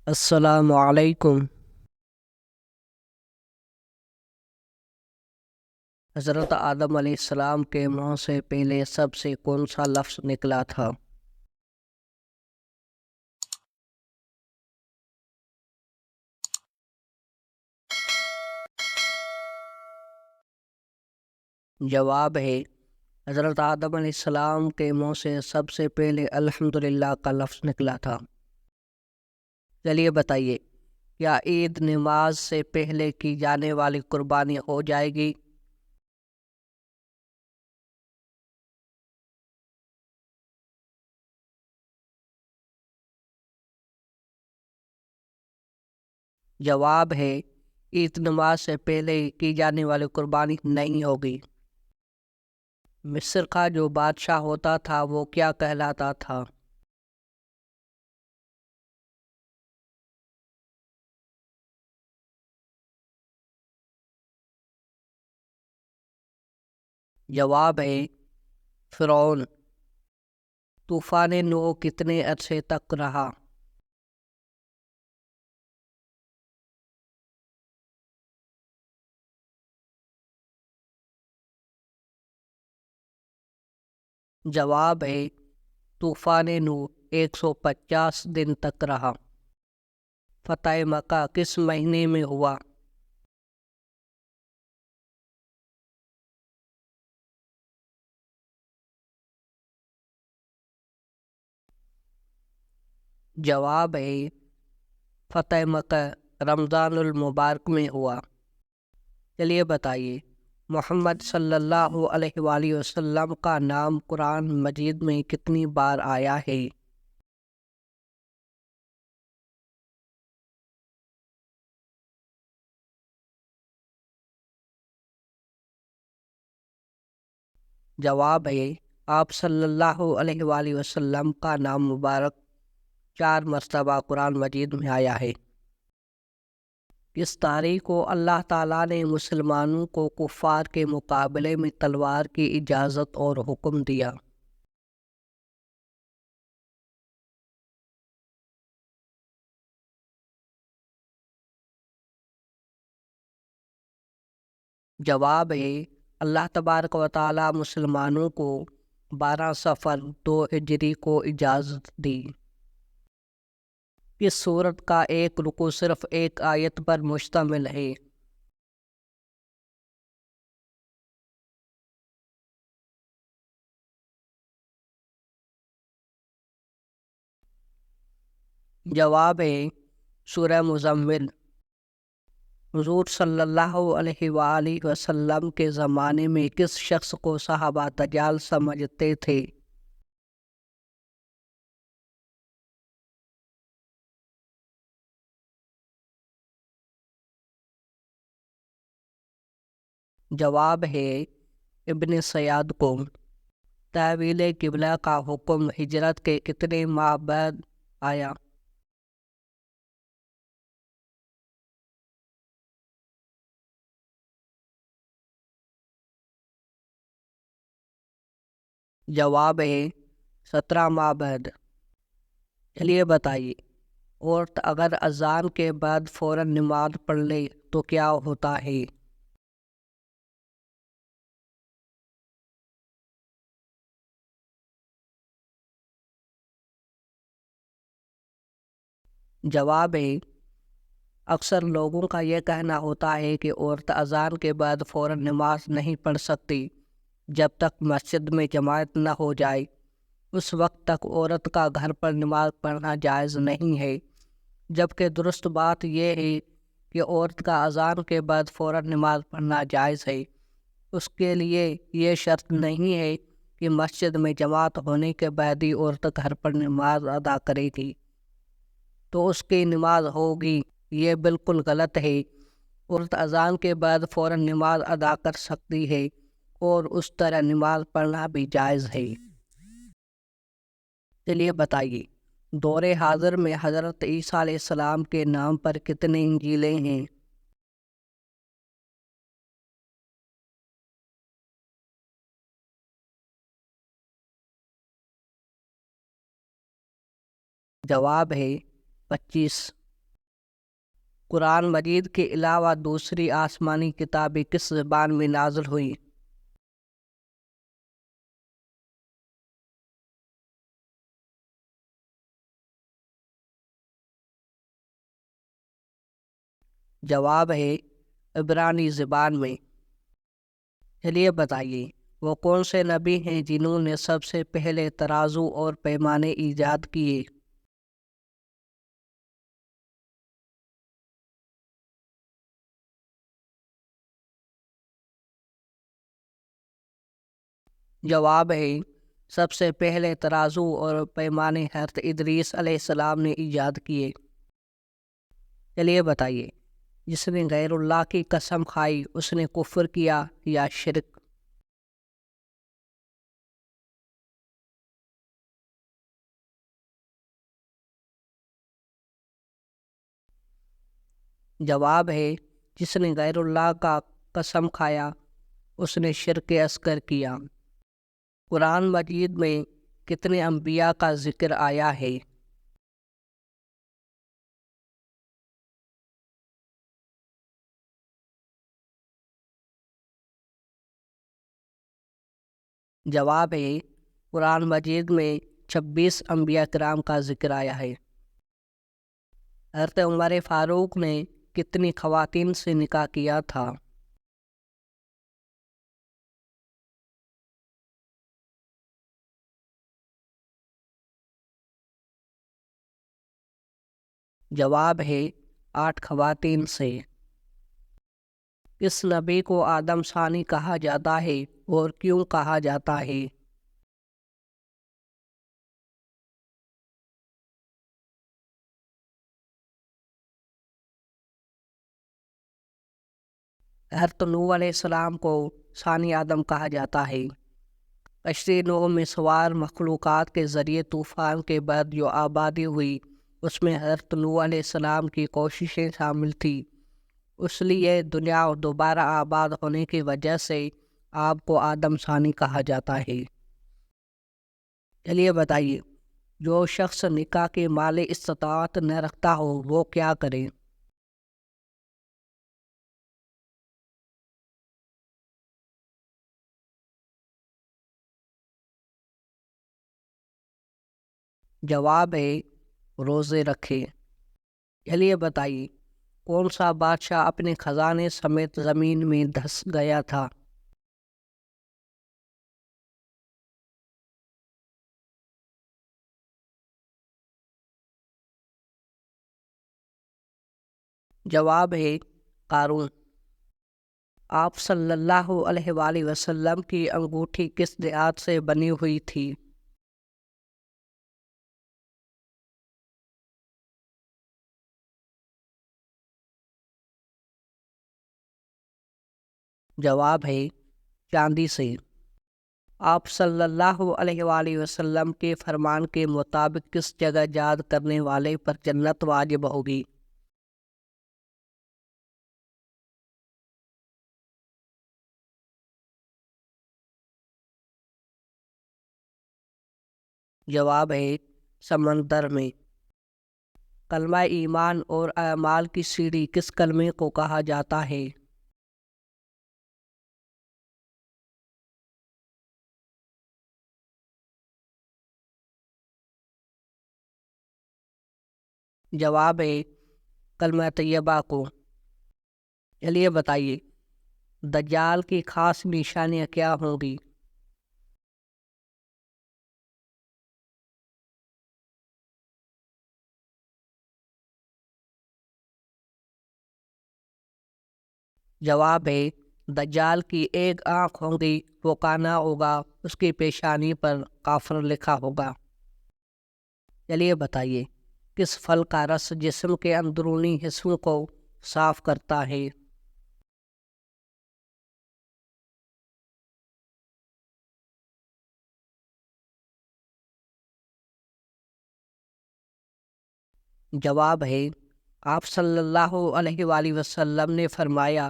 السلام علیکم۔ حضرت آدم علیہ السلام کے منہ سے پہلے سب سے کون سا لفظ نکلا تھا؟ جواب ہے حضرت آدم علیہ السلام کے منہ سے سب سے پہلے الحمدللہ کا لفظ نکلا تھا۔ چلیے بتائیے، کیا عید نماز سے پہلے کی جانے والی قربانی ہو جائے گی؟ جواب ہے عید نماز سے پہلے کی جانے والی قربانی نہیں ہوگی۔ مصر کا جو بادشاہ ہوتا تھا وہ کیا کہلاتا تھا؟ جواب ہے فرعون۔ طوفان نوح کتنے عرصے تک رہا؟ جواب ہے طوفان نوح 150 دن تک رہا۔ فتح مکہ کس مہینے میں ہوا؟ جواب ہے فتح مکہ رمضان المبارک میں ہوا۔ چلیے بتائیے، محمد صلی اللہ علیہ وآلہ وسلم کا نام قرآن مجید میں کتنی بار آیا ہے؟ جواب ہے آپ صلی اللہ علیہ وآلہ وسلم کا نام مبارک 4 مرتبہ قرآن مجید میں آیا ہے۔ کس تاریخ کو اللہ تعالیٰ نے مسلمانوں کو کفار کے مقابلے میں تلوار کی اجازت اور حکم دیا؟ جواب ہے اللہ تبارک و تعالیٰ مسلمانوں کو 12 صفر 2 ہجری کو اجازت دی۔ اس سورت کا ایک رکوع صرف ایک آیت پر مشتمل ہے؟ جواب ہے سورہ مزمل۔ حضور صلی اللہ علیہ وآلہ وسلم کے زمانے میں کس شخص کو صحابہ دجال سمجھتے تھے؟ جواب ہے ابن سیاد کو۔ تحویل قبلہ کا حکم ہجرت کے کتنے ماہ بعد آیا؟ جواب ہے 17 ماہ بعد۔ چلیے بتائیے، عورت اگر اذان کے بعد فوراً نماز پڑھ لے تو کیا ہوتا ہے؟ جواب ہے اکثر لوگوں کا یہ کہنا ہوتا ہے کہ عورت اذان کے بعد فوراً نماز نہیں پڑھ سکتی جب تک مسجد میں جماعت نہ ہو جائے۔ اس وقت تک عورت کا گھر پر نماز پڑھنا جائز نہیں ہے، جبکہ درست بات یہ ہے کہ عورت کا اذان کے بعد فوراً نماز پڑھنا جائز ہے۔ اس کے لیے یہ شرط نہیں ہے کہ مسجد میں جماعت ہونے کے بعد ہی عورت گھر پر نماز ادا کرے گی تو اس کی نماز ہوگی۔ یہ بالکل غلط ہے۔ عورت اذان کے بعد فوراً نماز ادا کر سکتی ہے اور اس طرح نماز پڑھنا بھی جائز ہے۔ چلیے بتائیے، دور حاضر میں حضرت عیسیٰ علیہ السلام کے نام پر کتنے انجیلیں ہیں؟ جواب ہے 25۔ قرآن مجید کے علاوہ دوسری آسمانی کتابیں کس زبان میں نازل ہوئیں؟ جواب ہے عبرانی زبان میں۔ چلیے بتائیے وہ کون سے نبی ہیں جنہوں نے سب سے پہلے ترازو اور پیمانے ایجاد کیے؟ جواب ہے سب سے پہلے ترازو اور پیمانے حضرت ادریس علیہ السلام نے ایجاد کیے۔ چلیے بتائیے جس نے غیر اللہ کی قسم کھائی اس نے کفر کیا یا شرک؟ جواب ہے جس نے غیر اللہ کا قسم کھایا اس نے شرک اصغر کیا۔ قرآن مجید میں کتنے انبیاء کا ذکر آیا ہے؟ جواب ہے قرآن مجید میں 26 انبیاء کرام کا ذکر آیا ہے۔ حضرت عمر فاروق نے کتنی خواتین سے نکاح کیا تھا؟ جواب ہے 8 خواتین سے۔ کس نبی کو آدم ثانی کہا جاتا ہے اور کیوں کہا جاتا ہے؟ حضرت نوح علیہ السلام کو ثانی آدم کہا جاتا ہے۔ کشتی نوح میں سوار مخلوقات کے ذریعے طوفان کے بعد جو آبادی ہوئی اس میں حضرت نوح علیہ السلام کی کوششیں شامل تھیں، اس لیے دنیا دوبارہ آباد ہونے کی وجہ سے آپ کو آدم ثانی کہا جاتا ہے۔ چلیے بتائیے جو شخص نکاح کی مالی استطاعت نہ رکھتا ہو وہ کیا کرے؟ جواب ہے روزے رکھے۔ چلیے بتائیے کون سا بادشاہ اپنے خزانے سمیت زمین میں دھس گیا تھا؟ جواب ہے قارون۔ آپ صلی اللہ علیہ وآلہ وسلم کی انگوٹھی کس دھات سے بنی ہوئی تھی؟ جواب ہے چاندی سے۔ آپ صلی اللہ علیہ وآلہ وسلم کے فرمان کے مطابق کس جگہ یاد کرنے والے پر جنت واجب ہوگی؟ جواب ہے سمندر میں۔ کلمہ ایمان اور اعمال کی سیڑھی کس کلمے کو کہا جاتا ہے؟ جواب ہے کلمہ طیبہ کو۔ چلیے بتائیے دجال کی خاص نشانیاں کیا ہوں گی؟ جواب ہے دجال کی ایک آنکھ ہوگی، وہ کانا ہوگا، اس کی پیشانی پر کافر لکھا ہوگا۔ چلیے بتائیے کس پھل کا رس جسم کے اندرونی حصوں کو صاف کرتا ہے؟ جواب ہے آپ صلی اللہ علیہ وآلہ وسلم نے فرمایا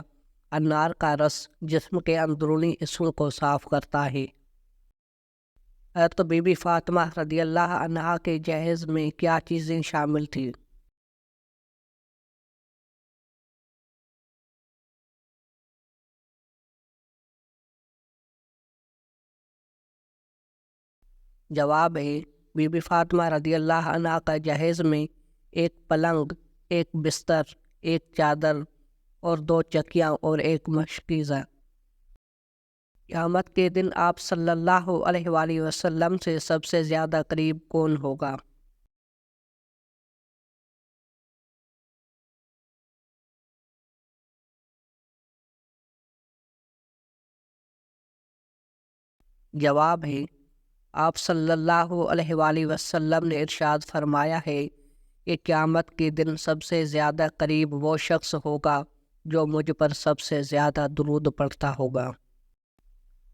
انار کا رس جسم کے اندرونی حصوں کو صاف کرتا ہے۔ حضرت بی بی فاطمہ رضی اللہ عنہا کے جہیز میں کیا چیزیں شامل تھیں؟ جواب ہے، بی بی فاطمہ رضی اللہ عنہا کا جہیز میں ایک پلنگ، ایک بستر، ایک چادر اور 2 چکیاں اور ایک مشکیزہ۔ قیامت کے دن آپ صلی اللہ علیہ وآلہ وسلم سے سب سے زیادہ قریب کون ہوگا؟ جواب ہے، آپ صلی اللہ علیہ وآلہ وسلم نے ارشاد فرمایا ہے کہ قیامت کے دن سب سے زیادہ قریب وہ شخص ہوگا جو مجھ پر سب سے زیادہ درود پڑھتا ہوگا۔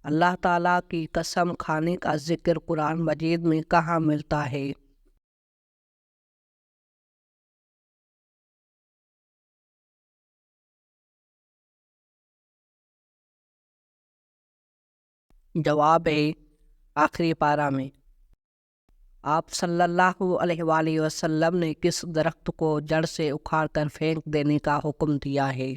اللہ تعالیٰ کی قسم کھانے کا ذکر قرآن مجید میں کہاں ملتا ہے؟ جواب ہے، آخری پارہ میں۔ آپ صلی اللہ علیہ وآلہ وسلم نے کس درخت کو جڑ سے اکھاڑ کر پھینک دینے کا حکم دیا ہے؟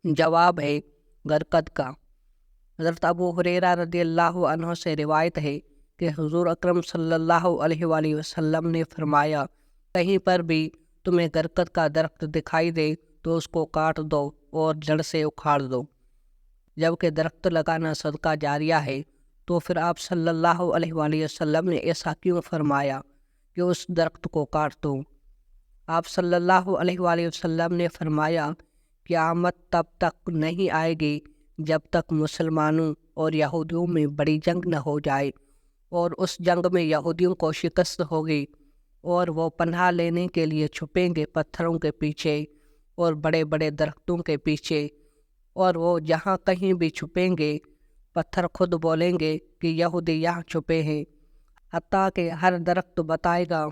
جواب ہے، گرکد کا۔ حضرت ابو ہریرہ رضی اللہ عنہ سے روایت ہے کہ حضور اکرم صلی اللہ علیہ وآلہ وسلم نے فرمایا، کہیں پر بھی تمہیں گرکد کا درخت دکھائی دے تو اس کو کاٹ دو اور جڑ سے اکھاڑ دو۔ جبکہ درخت لگانا صدقہ جاریہ ہے تو پھر آپ صلی اللہ علیہ وآلہ وسلم نے ایسا کیوں فرمایا کہ اس درخت کو کاٹ دو؟ آپ صلی اللہ علیہ وآلہ وسلم نے فرمایا، قیامت تب تک نہیں آئے گی جب تک مسلمانوں اور یہودیوں میں بڑی جنگ نہ ہو جائے، اور اس جنگ میں یہودیوں کو شکست ہوگی اور وہ پناہ لینے کے لیے چھپیں گے پتھروں کے پیچھے اور بڑے بڑے درختوں کے پیچھے، اور وہ جہاں کہیں بھی چھپیں گے پتھر خود بولیں گے کہ یہودی یہاں چھپے ہیں، حتیٰ کہ ہر درخت بتائے گا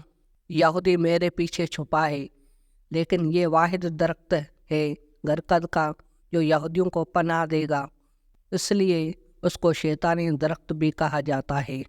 یہودی میرے پیچھے چھپا ہے، لیکن یہ واحد درخت ہے گرکد کا جو یہودیوں کو پناہ دے گا، اس لیے اس کو شیطانی درخت بھی کہا جاتا ہے۔